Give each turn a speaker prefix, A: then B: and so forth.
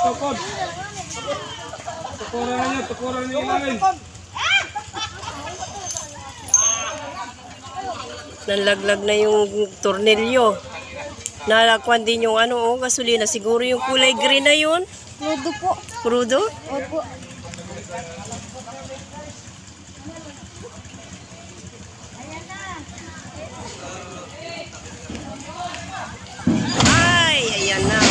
A: Tukod. Tukuran niyo ilalim.
B: Nalaglag na yung tornilyo. Nalakwan din yung gasolina. Siguro yung kulay green na yun.
C: Crudo po.
B: Crudo?
C: Opo.
B: Ay, ayan na.